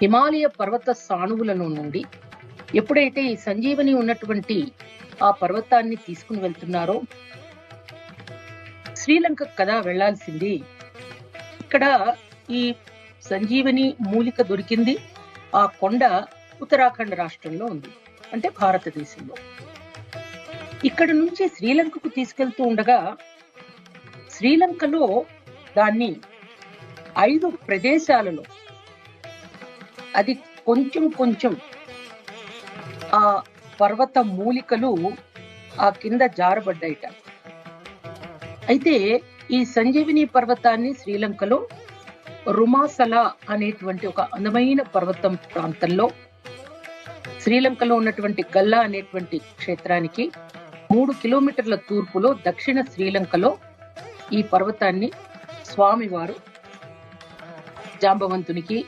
హిమాలయ పర్వత సానువులలో నుండి ఎప్పుడైతే ఈ సంజీవని ఉన్నటువంటి ఆ పర్వతాన్ని తీసుకుని వెళ్తున్నారో, శ్రీలంక కదా వెళ్లాల్సింది. ఇక్కడ ఈ సంజీవని మూలిక దొరికింది. ఆ కొండ ఉత్తరాఖండ్ రాష్ట్రంలో ఉంది, అంటే భారతదేశంలో. ఇక్కడ నుంచి శ్రీలంకకు తీసుకెళ్తూ ఉండగా శ్రీలంకలో దాన్ని 5 ప్రదేశాలలో అది కొంచెం కొంచెం ఆ పర్వత మూలికలు ఆ కింద జారబడ్డాయిట. అయితే ఈ సంజీవిని పర్వతాన్ని శ్రీలంకలో రుమాసల అనేటువంటి ఒక అందమైన పర్వతం ప్రాంతంలో, శ్రీలంకలో ఉన్నటువంటి గల్లా అనేటువంటి క్షేత్రానికి 3 కిలోమీటర్ల తూర్పులో దక్షిణ శ్రీలంకలో ఈ పర్వతాన్ని స్వామివారు జాంబవంతునికి